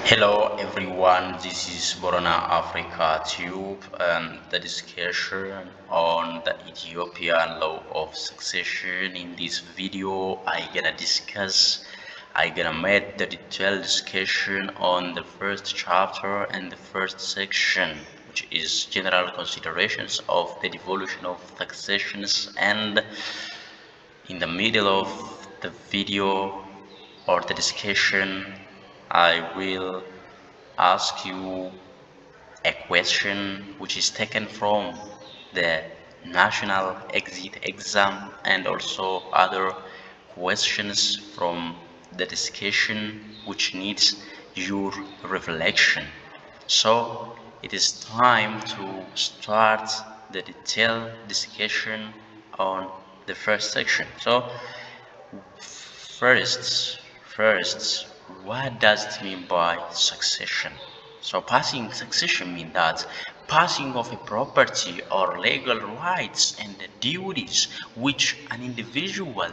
Hello everyone, this is Borona Africa Tube and the discussion on the Ethiopian law of succession. In this video, I gonna make the detailed discussion on the first chapter and the first section, which is general considerations of the devolution of successions, and in the middle of the video or the discussion, I will ask you a question which is taken from the national exit exam and also other questions from the discussion which needs your reflection. So it is time to start the detailed discussion on the first section. So First, first, what does it mean by succession? So passing succession means that passing of a property or legal rights and duties which an individual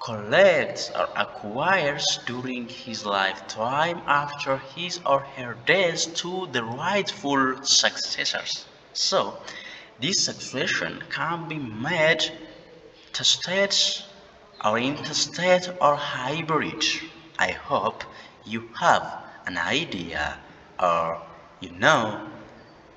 collects or acquires during his lifetime after his or her death to the rightful successors. So this succession can be made to states or interstate or hybrid. I hope you have an idea or you know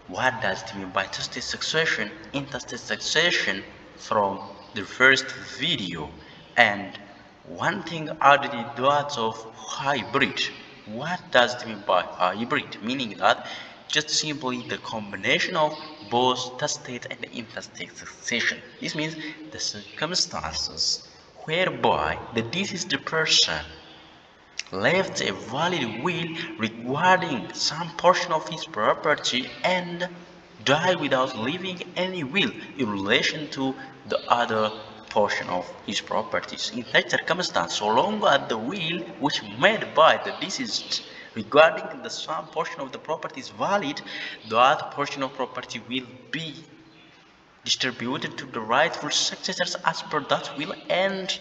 what does it mean by two-state succession, interstate succession from the first video. And one thing added in that of hybrid. What does it mean by hybrid? Meaning that just simply the combination of both testate and interstate succession. This means the circumstances whereby the deceased person left a valid will regarding some portion of his property and died without leaving any will in relation to the other portion of his properties. In such circumstance, so long as the will which made by the deceased regarding the some portion of the property is valid, that portion of property will be distributed to the rightful successors as per that will, and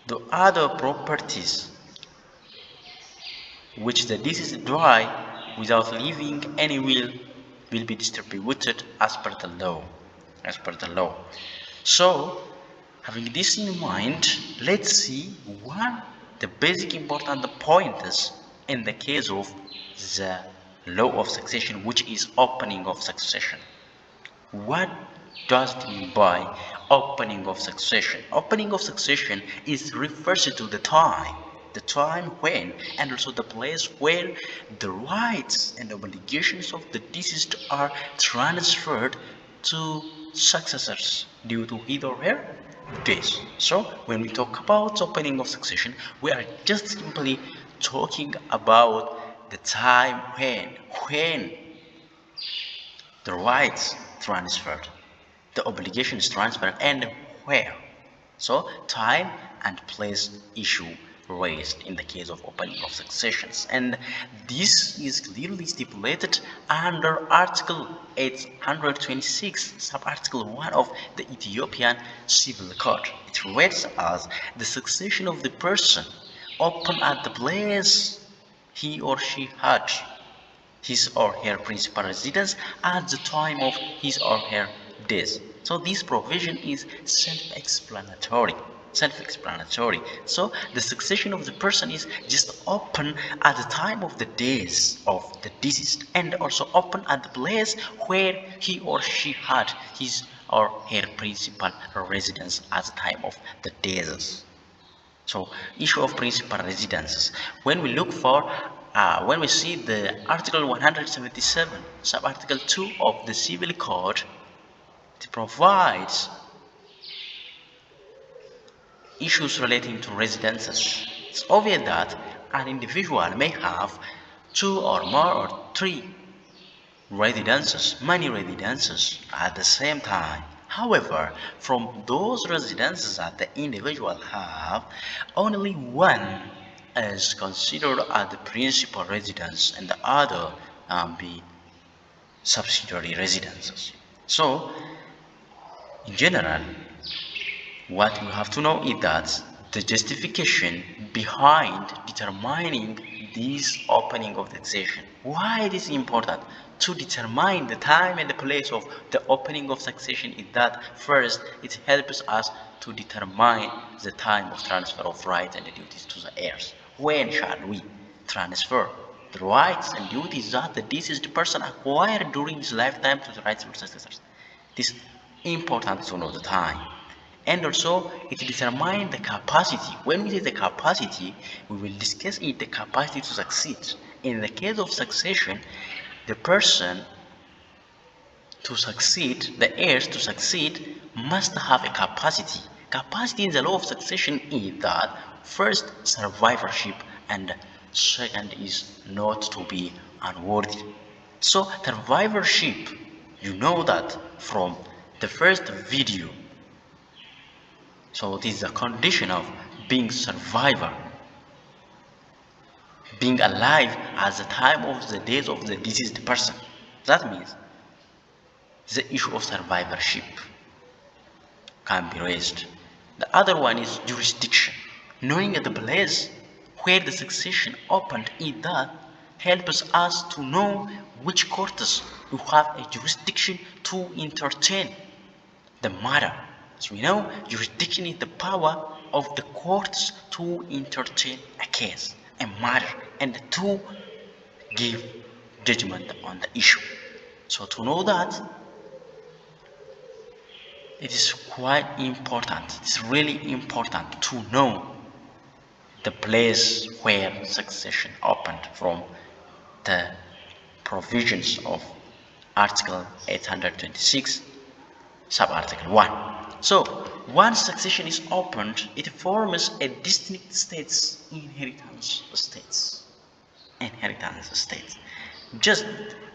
the other properties which the deceased died without leaving any will be distributed as per the law. As per the law. So, having this in mind, let's see what the basic important pointers in the case of the law of succession, which is opening of succession. What does it mean by opening of succession? Opening of succession is refers to the time when, and also the place where the rights and obligations of the deceased are transferred to successors due to his or her death. So when we talk about opening of succession, we are just simply talking about the time when the rights transferred, the obligations transferred, and where. So time and place issue raised in the case of opening of successions, and this is clearly stipulated under Article 826, sub-article 1 of the Ethiopian Civil Code. It reads as the succession of the person open at the place he or she had his or her principal residence at the time of his or her death. So this provision is self-explanatory. Self-explanatory. So the succession of the person is just open at the time of the death of the deceased, and also open at the place where he or she had his or her principal residence at the time of the death. So, issue of principal residences. When we look for, when we see the Article 177, sub-article 2 of the Civil Code, it provides issues relating to residences. It's obvious that an individual may have two or more or three residences, many residences at the same time. However, from those residences that the individual have, only one is considered as the principal residence and the other be subsidiary residences. So, in general, what we have to know is that the justification behind determining this opening of the succession. Why it is important to determine the time and the place of the opening of succession is that first it helps us to determine the time of transfer of rights and duties to the heirs. When shall we transfer the rights and duties that the deceased person acquired during his lifetime to the rightful successors? It is important to know the time. And also it determines the capacity. When we say the capacity, we will discuss it, the capacity to succeed. In the case of succession, the person to succeed, the heirs to succeed, must have a capacity. Capacity in the law of succession is that first survivorship and second is not to be unworthy. So survivorship, you know that from the first video. So this is a condition of being survivor, being alive at the time of the death of the deceased person. That means the issue of survivorship can be raised. The other one is jurisdiction. Knowing the place where the succession opened is that helps us to know which courts will have a jurisdiction to entertain the matter. As we know, jurisdiction is the power of the courts to entertain a case, a matter, and to give judgment on the issue. So to know that, it is quite important. It's really important to know the place where succession opened from the provisions of Article 826, Subarticle 1. So, once succession is opened, it forms a distinct states inheritance states. Just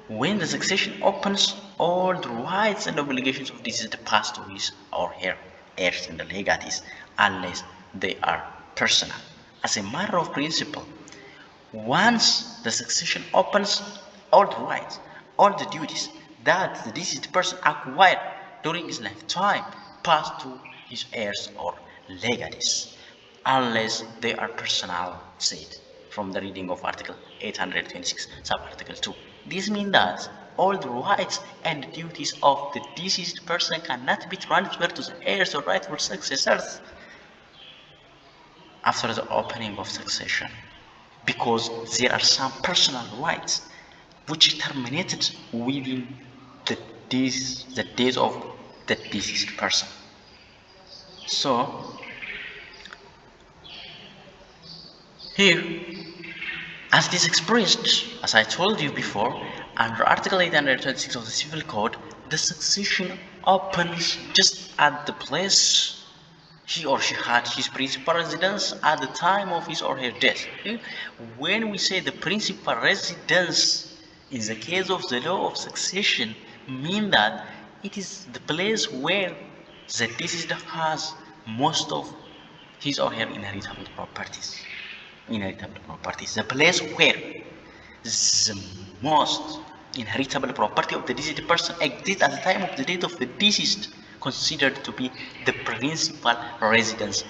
when the succession opens, all the rights and obligations of deceased pass to his or her heirs and legatees, unless they are personal. As a matter of principle, once the succession opens, all the rights, all the duties that the deceased person acquired during his lifetime pass to his heirs or legatees, unless they are personal said from the reading of Article 826, Subarticle 2. This means that all the rights and duties of the deceased person cannot be transferred to the heirs or rightful successors after the opening of succession, because there are some personal rights which terminated within the days of the deceased person. So here, as it is expressed, as I told you before, under Article 826 of the Civil Code, the succession opens just at the place he or she had his principal residence at the time of his or her death. When we say the principal residence in the case of the law of succession, mean that it is the place where the deceased has most of his or her inheritable properties. The place where the most inheritable property of the deceased person exists at the time of the death of the deceased, considered to be the principal residence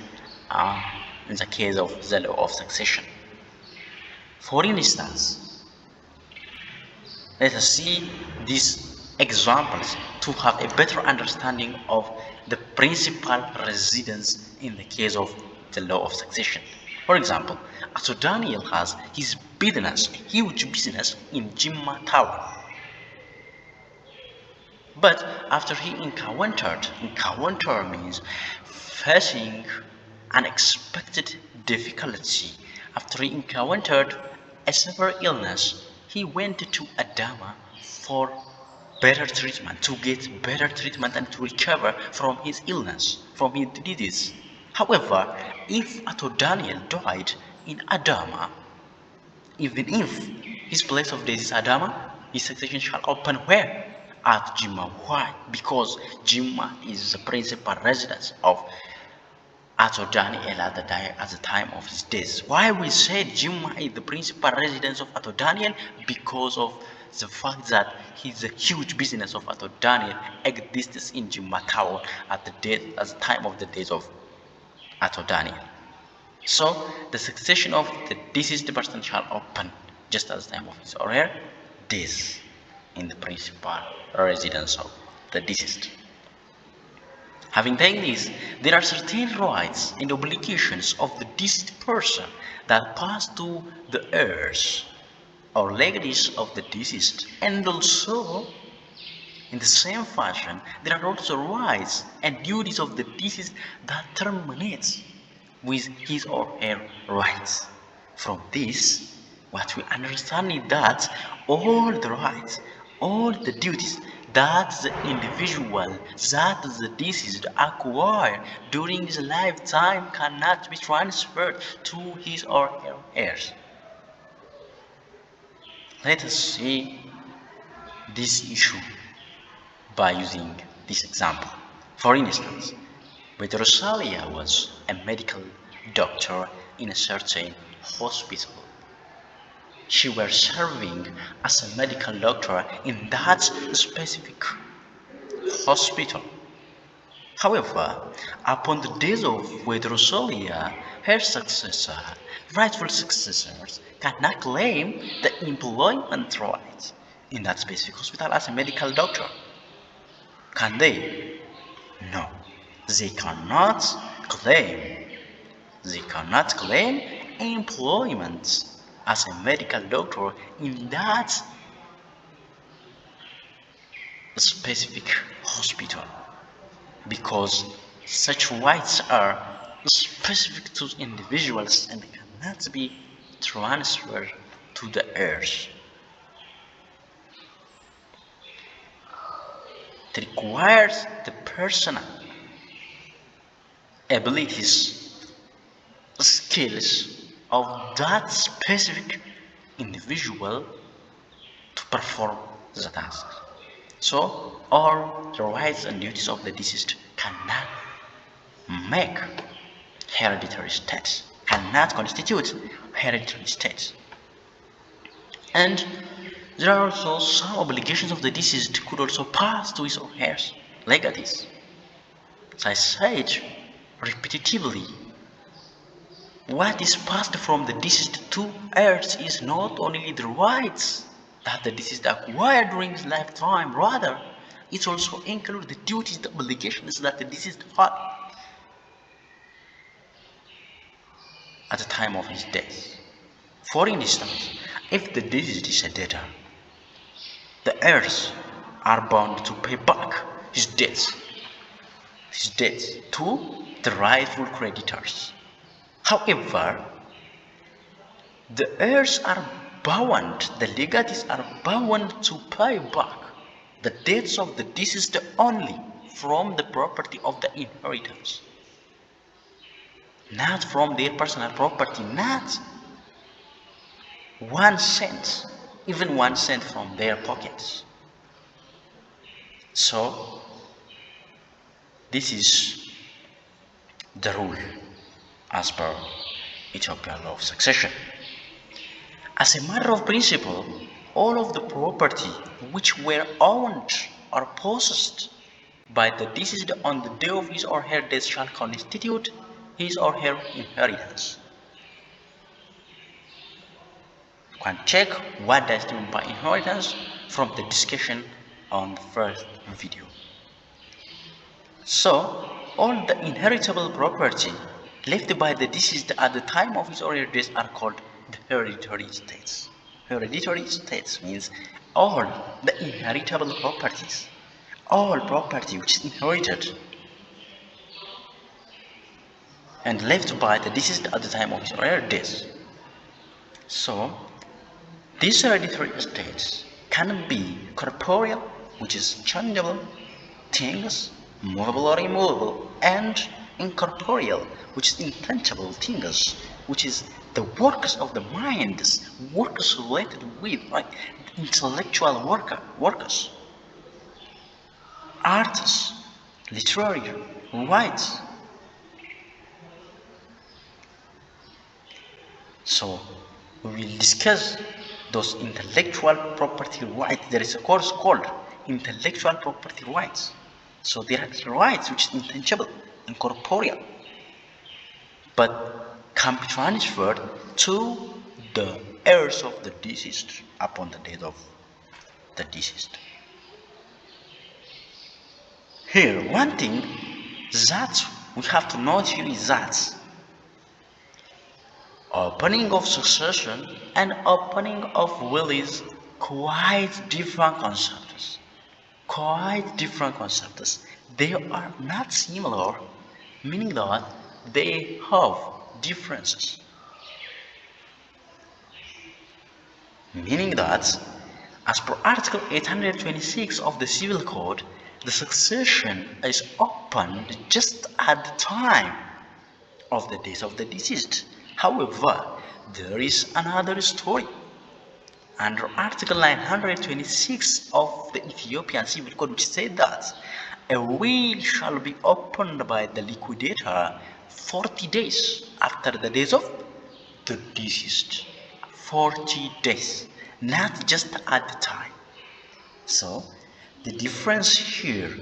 in the case of the law of succession. For instance, let us see these examples to have a better understanding of the principal residence in the case of the law of succession. For example, Ato Daniel has his business, huge business in Jimma Tower. But after he encounter means facing unexpected difficulty. After he encountered a severe illness, he went to Adama for better treatment, to get better treatment and to recover from his illness, from his disease. However, if Ato Daniel died in Adama, even if his place of death is Adama, his succession shall open where? At Jimma. Why? Because Jimma is the principal residence of Ato Daniel at the time of his death. Why we say Jimma is the principal residence of Ato Daniel? Because of the fact that his huge business of Ato Daniel exists in Jimma Tower at the time of the death of Ato Daniel. So the succession of the deceased person shall open just as the time of his or her death in the principal residence of the deceased. Having done this, there are certain rights and obligations of the deceased person that pass to the heirs or legacies of the deceased, and also in the same fashion, there are also rights and duties of the deceased that terminates with his or her rights. From this, what we understand is that all the rights, all the duties that the individual, that the deceased acquire during his lifetime cannot be transferred to his or her heirs. Let us see this issue by using this example. For instance, when Rosalia was a medical doctor in a certain hospital, she was serving as a medical doctor in that specific hospital. However, upon the death of Rosalia, her successor, rightful successors, cannot claim the employment rights in that specific hospital as a medical doctor. Can they? No, they cannot claim. They cannot claim employment as a medical doctor in that specific hospital because such rights are specific to individuals and cannot be transferred to the heirs. It requires the personal abilities, skills of that specific individual to perform the task. So, all the rights and duties of the deceased cannot make hereditary states, cannot constitute hereditary states. And there are also some obligations of the deceased could also pass to his or heirs, legacies. As I said repetitively, what is passed from the deceased to heirs is not only the rights that the deceased acquired during his lifetime, rather, it also includes the duties, the obligations that the deceased had at the time of his death. For instance, if the deceased is a debtor, the heirs are bound to pay back his debts to the rightful creditors. However, the heirs are bound, the legatees are bound to pay back the debts of the deceased only from the property of the inheritance, not from their personal property, not 1 cent, even 1 cent from their pockets. So, this is the rule as per Ethiopian law of succession. As a matter of principle, all of the property which were owned or possessed by the deceased on the day of his or her death shall constitute his or her inheritance. You can check what does it mean by inheritance from the discussion on the first video. So, all the inheritable property left by the deceased at the time of his or her death are called the hereditary estates. Hereditary estates means all the inheritable properties, all property which is inherited and left by the deceased at the time of his or her death. So, these hereditary estates can be corporeal, which is changeable, things, movable or immovable, and incorporeal, which is intangible things, which is the works of the minds, works related with intellectual workers, artists, literary rights. So we will discuss those intellectual property rights. There is a course called intellectual property rights. So there are rights which is intangible, incorporeal, but can be transferred to the heirs of the deceased upon the death of the deceased. Here, one thing that we have to note here is that opening of succession and opening of will is quite different concepts. Quite different concepts. They are not similar, meaning that they have differences. Meaning that, as per Article 826 of the Civil Code, the succession is opened just at the time of the death of the deceased. However, there is another story. Under Article 926 of the Ethiopian Civil Code, which said that a will shall be opened by the liquidator 40 days after the death of the deceased. 40 days, not just at the time. So, the difference here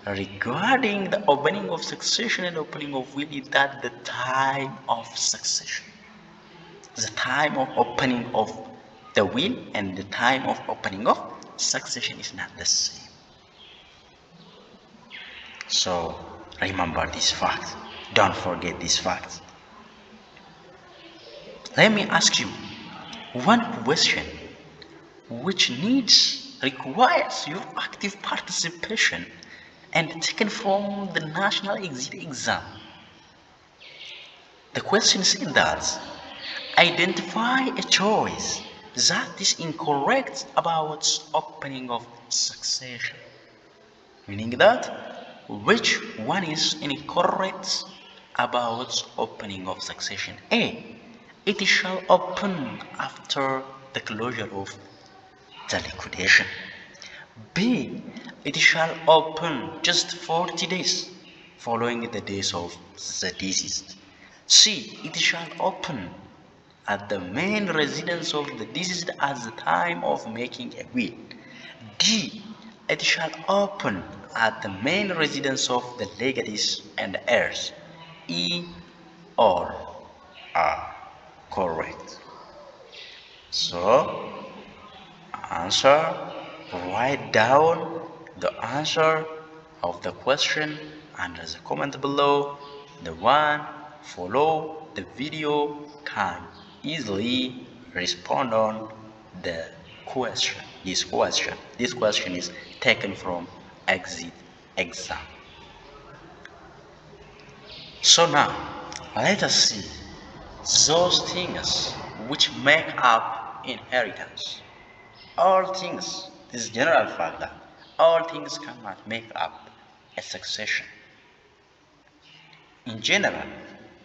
regarding the opening of succession and opening of will is that the time of succession, the time of opening of the will and the time of opening of succession is not the same. So, remember this fact. Don't forget this fact. Let me ask you one question which requires your active participation and taken from the national exit exam. The question says that identify a choice that is incorrect about opening of succession. Meaning that which one is incorrect about opening of succession? A. It shall open after the closure of the liquidation. B. It shall open just 40 days following the days of the deceased. C. It shall open at the main residence of the deceased at the time of making a will. D. It shall open at the main residence of the legatees and heirs. E. All are correct. So, answer, write down the answer of the question under the comment below. The one follow the video can easily respond on the question. This question is taken from exit exam. So now let us see those things which make up inheritance. All things, this is general fact that all things cannot make up a succession. In general,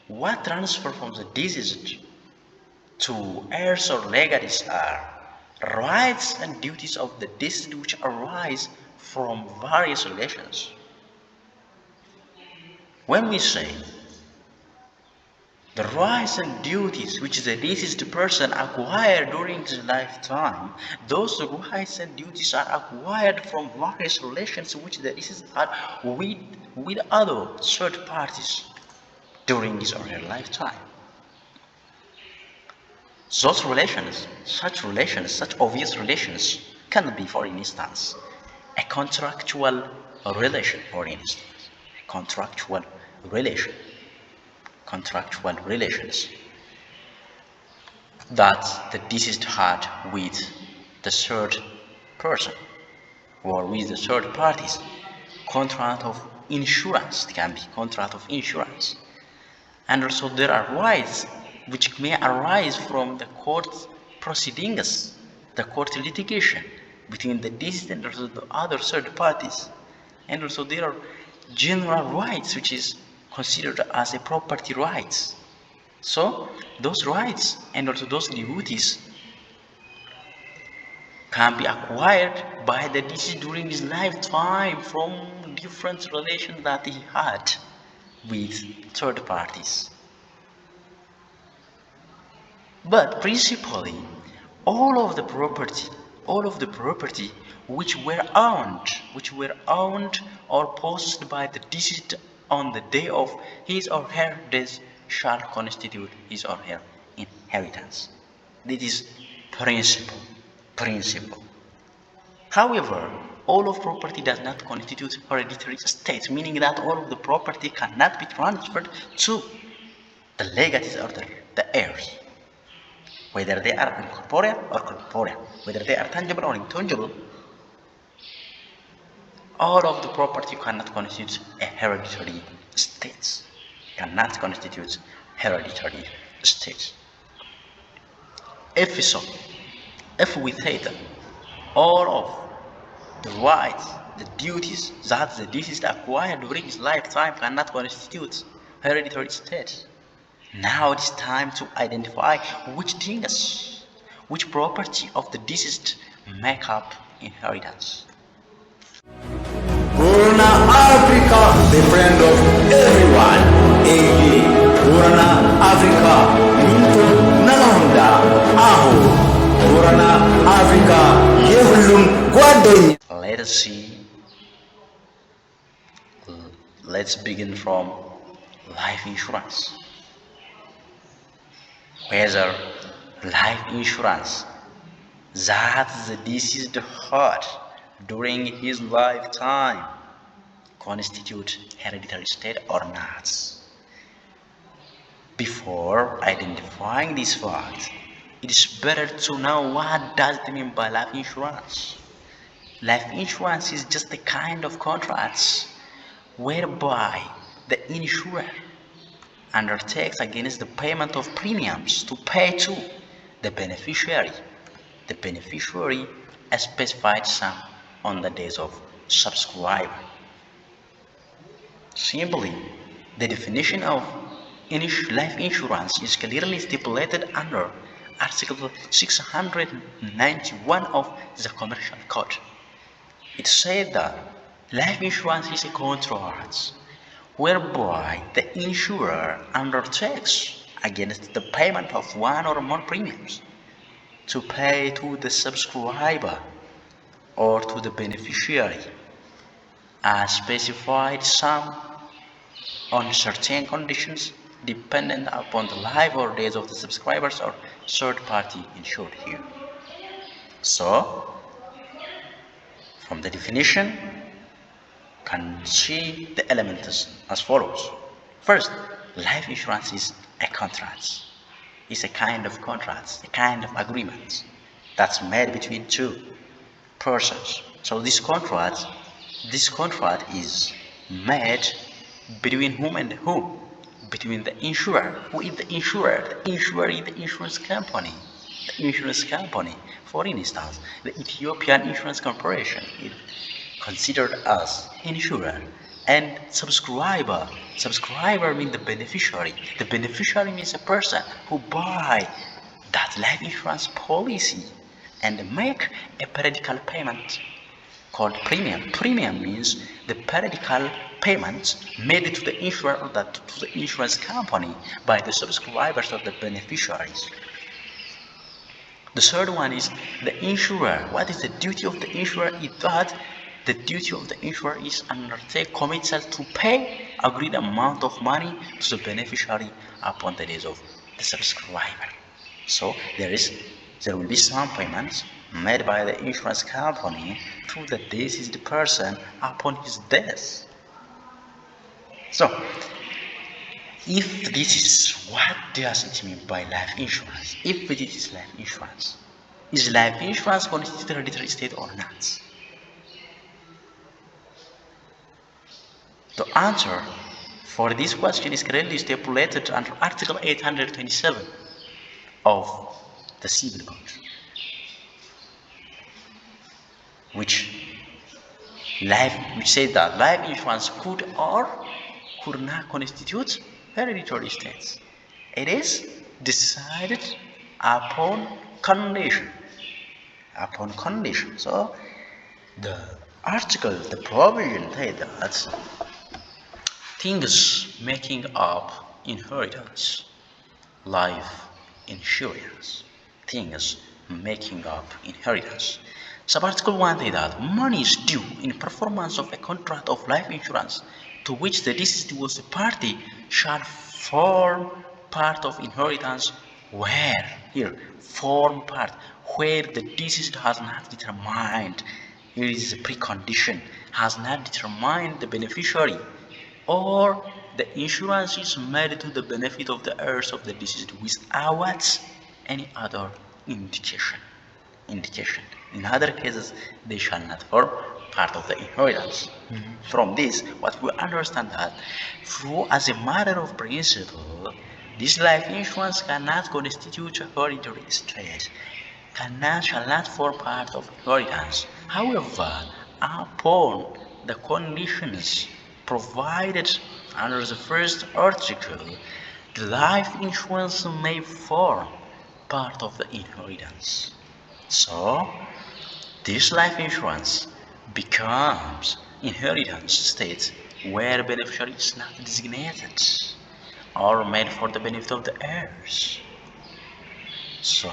what transfer from the deceased to heirs or legatees are rights and duties of the deceased which arise from various relations. When we say the rights and duties which the deceased person acquired during his lifetime, those rights and duties are acquired from various relations which the deceased had with other third parties during his or her lifetime. Those relations, such obvious relations, can be, for instance, a contractual relation, contractual relations that the deceased had with the third person or with the third parties. Contract of insurance, it can be contract of insurance. And also there are rights which may arise from the court proceedings, the court litigation between the deceased and also the other third parties. And also there are general rights which is considered as a property rights. So those rights and also those duties can be acquired by the deceased during his lifetime from different relations that he had with third parties. But principally, all of the property which were owned or possessed by the deceased on the day of his or her death shall constitute his or her inheritance. This is principle. Principle. However, all of property does not constitute hereditary estate, meaning that all of the property cannot be transferred to the legacies or the heirs, whether they are incorporeal or corporeal, whether they are tangible or intangible. All of the property cannot constitute a hereditary estate. Cannot constitute hereditary estate. If so, if we say that all of the rights, the duties that the deceased acquired during his lifetime cannot constitute hereditary estate, now it is time to identify which things, which property of the deceased make up inheritance. Corona Africa, the friend of everyone. Ege, Corona Africa, Minto Nalonda, Aho. Corona Africa, Yehulum Guadoni. Let us see. Let's begin from life insurance. Whether life insurance that the deceased had during his lifetime constitute hereditary estate or not. Before identifying this fact, it is better to know what does it mean by life insurance. Life insurance is just a kind of contract whereby the insurer undertakes against the payment of premiums to pay to the beneficiary. The beneficiary a specified sum on the days of subscriber. Simply, the definition of life insurance is clearly stipulated under Article 691 of the Commercial Code. It said that life insurance is a contract whereby the insurer undertakes against the payment of one or more premiums to pay to the subscriber or to the beneficiary a specified sum on certain conditions dependent upon the life or days of the subscribers or third party insured here. So, from the definition, can see the elements as follows. First, life insurance is a contract. It's a kind of contract, a kind of agreement that's made between two persons. So this contract is made between whom and whom? Between the insurer. Who is the insurer? The insurer is the insurance company. The insurance company, for instance, the Ethiopian Insurance Corporation is considered as insurer, and subscriber. Subscriber means the beneficiary. The beneficiary means a person who buy that life insurance policy and make a periodical payment called premium. Premium means the periodical payments made to the insurer or to the insurance company by the subscribers or the beneficiaries. The third one is the insurer. What is the duty of the insurer? Is that the duty of the insurer is undertake commitment to pay agreed amount of money to the beneficiary upon the days of the subscriber. So there will be some payments made by the insurance company to the deceased person upon his death. So, if this is what does it mean by life insurance? If it is life insurance, is life insurance constituted hereditary estate or not? The answer for this question is clearly stipulated under Article 827 of the Civil Code, which says that life insurance could or could not constitute hereditary estates. It is decided upon condition. Upon condition. So the provision says that things making up inheritance, life insurance, things making up inheritance. Sub-Article 1 says that money is due in performance of a contract of life insurance to which the deceased was a party shall form part of inheritance where here form part where the deceased has not determined, here is a precondition, has not determined the beneficiary, or the insurance is made to the benefit of the heirs of the deceased without any other indication. In other cases, they shall not form part of the inheritance. From this, what we understand that, through as a matter of principle, this life insurance cannot constitute a hereditary estate, shall not form part of inheritance. However, upon the conditions provided under the first article, the life insurance may form part of the inheritance. So, this life insurance becomes inheritance states where beneficiary is not designated or made for the benefit of the heirs. So,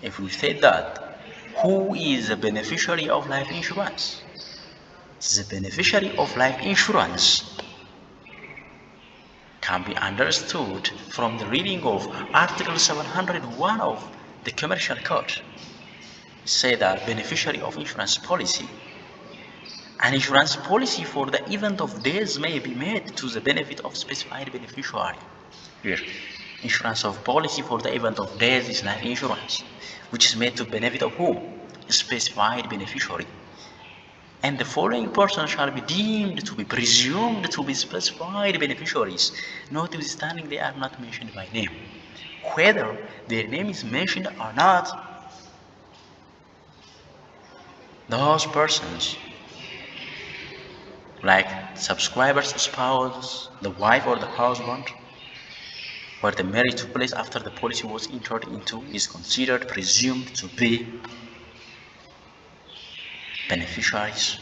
if we say that, who is the beneficiary of life insurance? The beneficiary of life insurance can be understood from the reading of Article 701 of the Commercial Code. Say that beneficiary of insurance policy, an insurance policy for the event of death may be made to the benefit of specified beneficiary. Here, insurance of policy for the event of death is life insurance, which is made to benefit of whom? A specified beneficiary. And the following persons shall be deemed to be presumed to be specified beneficiaries, notwithstanding they are not mentioned by name. Whether their name is mentioned or not, those persons, like subscriber's spouse, the wife or the husband, where the marriage took place after the policy was entered into, is considered presumed to be beneficiaries.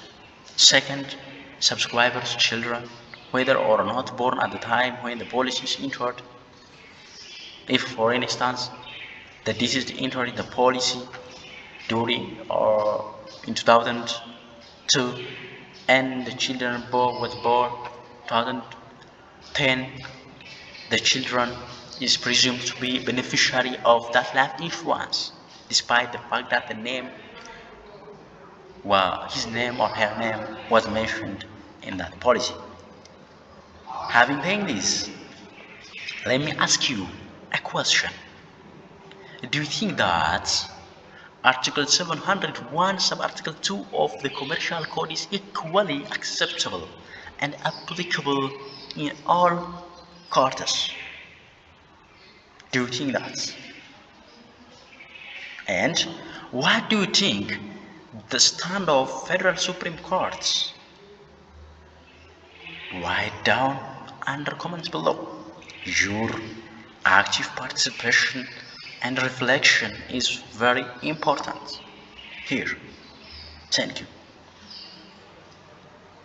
Second, subscriber's children, whether or not born at the time when the policy is entered. If, for instance, the deceased entered the policy during or in 2002 and the children was born 2010, the children is presumed to be beneficiary of that life insurance, despite the fact that the name, well, his name or her name was mentioned in that policy. Having done this, let me ask you a question. Do you think that Article 701, Sub-Article 2 of the Commercial Code is equally acceptable and applicable in all courts? Do you think that? And what do you think the stand of Federal Supreme Courts? Write down under comments below. Your active participation and reflection is very important here. Thank you.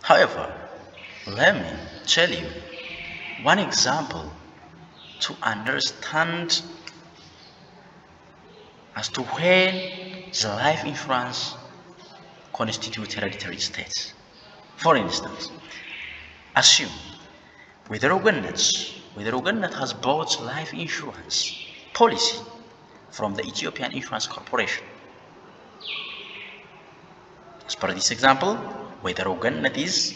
However, let me tell you one example to understand as to when the life insurance constitutes hereditary estates. For instance, assume whether Ugandat has bought life insurance policy from the Ethiopian Insurance Corporation. As per this example, whether Ugandat is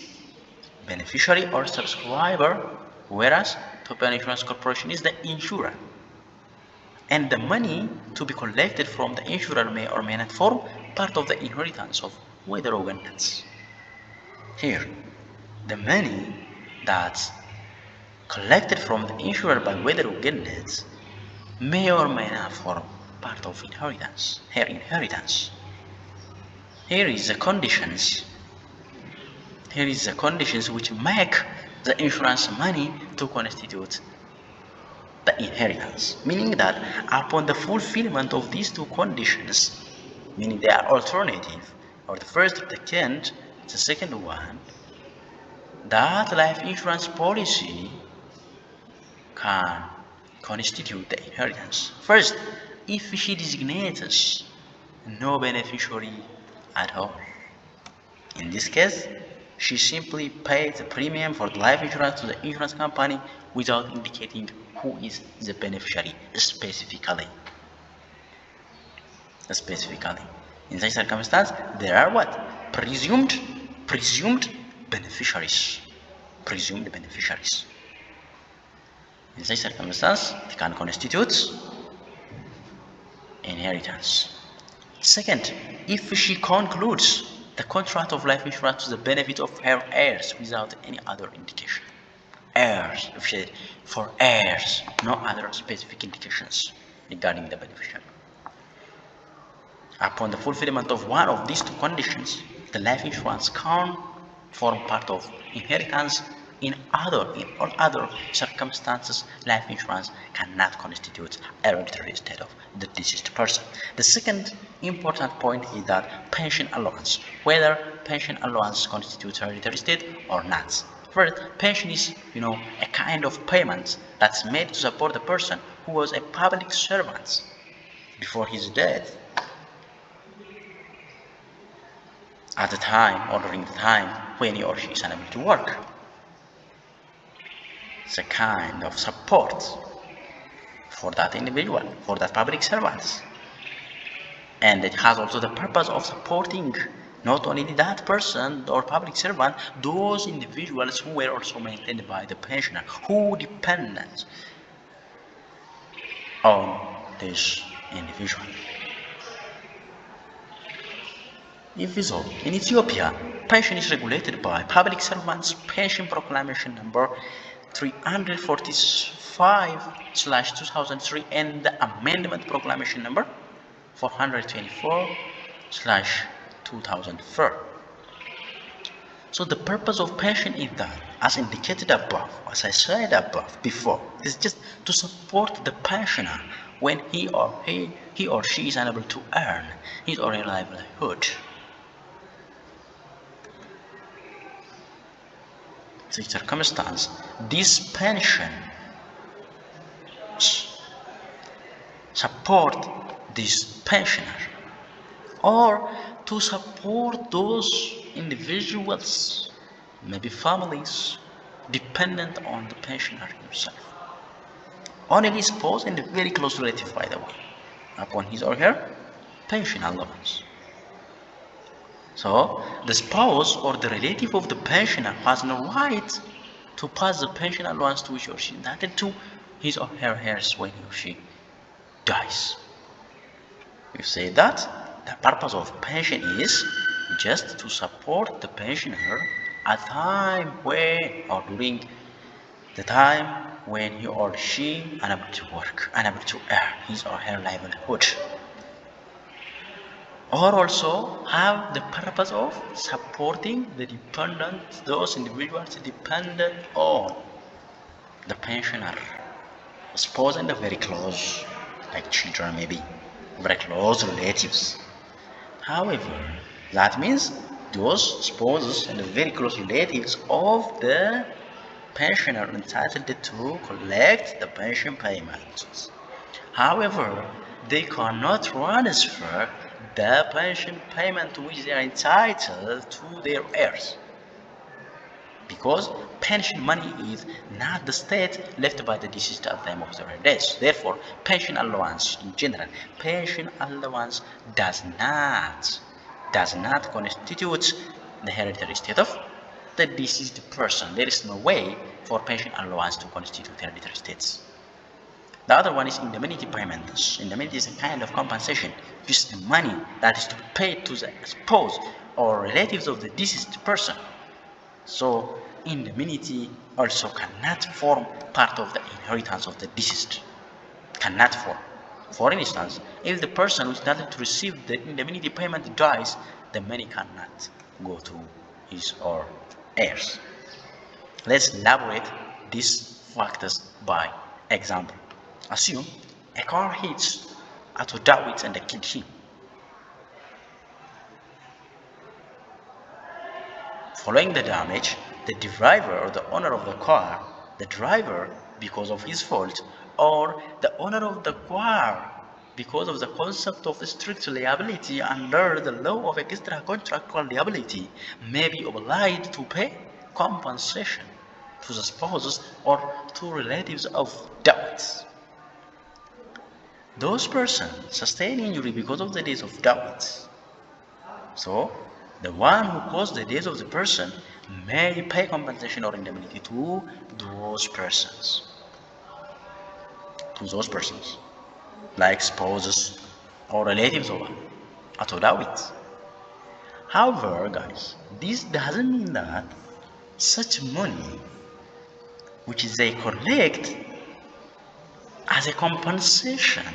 beneficiary or subscriber, whereas Ethiopian Insurance Corporation is the insurer. And the money to be collected from the insurer may or may not form part of the inheritance of whether Ugandats. Here, the money that's collected from the insurer by whether Ugandats may or may not form part of inheritance, her inheritance. Here is the conditions which make the insurance money to constitute the inheritance, meaning that upon the fulfillment of these two conditions, meaning they are alternative, or the first or the second one, that life insurance policy can constitute the inheritance. First, if she designates no beneficiary at all. In this case, she simply pays the premium for the life insurance to the insurance company without indicating who is the beneficiary specifically. In such circumstance, there are what? Presumed beneficiaries. Presumed beneficiaries. In such circumstance, they can constitute inheritance. Second, if she concludes the contract of life insurance to the benefit of her heirs without any other indication. Heirs, if she, for heirs, no other specific indications regarding the beneficiary. Upon the fulfillment of one of these two conditions, the life insurance can form part of inheritance. In all other circumstances, life insurance cannot constitute hereditary estate of the deceased person. The second important point is that pension allowance, whether pension allowance constitutes hereditary estate or not. First, pension is, a kind of payment that's made to support the person who was a public servant before his death, at the time or during the time when he or she is unable to work. It's a kind of support for that individual, for that public servant. And it has also the purpose of supporting not only that person or public servant, those individuals who were also maintained by the pensioner, who depended on this individual. If we saw in Ethiopia, pension is regulated by Public Servants Pension Proclamation number 345/2003 and the Amendment Proclamation number 424/2004. So the purpose of pension is that, as indicated above, as I said above before, is just to support the pensioner when he or she is unable to earn his or her livelihood. In such circumstance, this pension support this pensioner, or to support those individuals, maybe families, dependent on the pensioner himself. Only spouse and a very close relative, by the way, upon his or her pension allowance. So, the spouse or the relative of the pensioner has no right to pass the pension allowance to which or she entitled to his or her heirs when he or she dies. We say that the purpose of pension is just to support the pensioner at time when or during the time when he or she unable to work, unable to earn his or her livelihood. Or also have the purpose of supporting the dependent, those individuals dependent on the pensioner, spouse and very close, like children maybe, very close relatives. However, that means those spouses and very close relatives of the pensioner entitled to collect the pension payments. However, they cannot transfer the pension payment to which they are entitled to their heirs, because pension money is not the state left by the deceased at the time of their death. Therefore, pension allowance in general, pension allowance does not constitute the hereditary estate of the deceased person. There is no way for pension allowance to constitute hereditary estates. The other one is indemnity payments. Indemnity is a kind of compensation, which is the money that is to be paid to the spouse or relatives of the deceased person. So indemnity also cannot form part of the inheritance of the deceased. Cannot form. For instance, if the person who is entitled to receive the indemnity payment dies, the money cannot go to his or heirs. Let's elaborate these factors by example. Assume a car hits Otto Dawit and killed him. Following the damage, the driver or the owner of the car, the driver because of his fault, or the owner of the car because of the concept of strict liability under the law of extra contractual liability, may be obliged to pay compensation to the spouses or to relatives of debts. Those persons sustain injury because of the death of debts. So, the one who caused the death of the person may pay compensation or indemnity to those persons. Like spouses or relatives of atau dawit. However, guys, this doesn't mean that such money which they collect as a compensation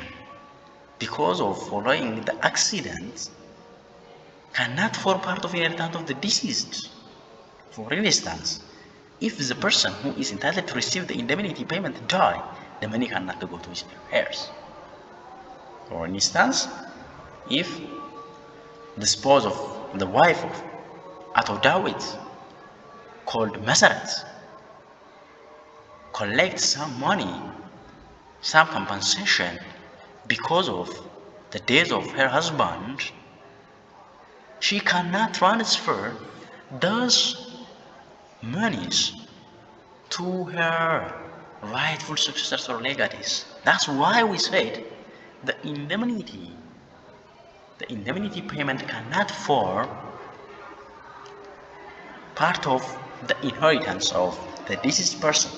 because of following the accident cannot form part of inheritance of the deceased. For instance, if the person who is entitled to receive the indemnity payment die, the money cannot go to his heirs. For instance, if the spouse of the wife of atau dawit called Masarat collects some money, some compensation because of the death of her husband, she cannot transfer those monies to her rightful successors or legatees. That's why we said the indemnity payment cannot form part of the inheritance of the deceased person.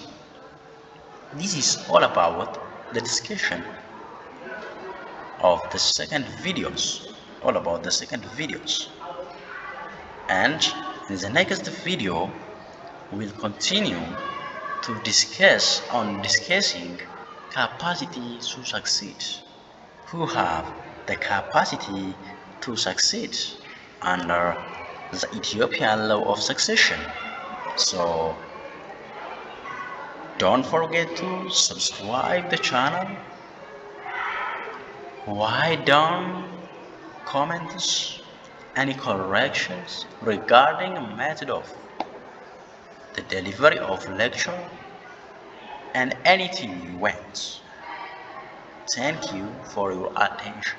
This is all about the discussion of the second videos, and in the next video we'll continue to discussing capacity to succeed, who have the capacity to succeed under the Ethiopian law of succession. So don't forget to subscribe the channel, write down comments, any corrections regarding method of the delivery of lecture and anything you want. Thank you for your attention.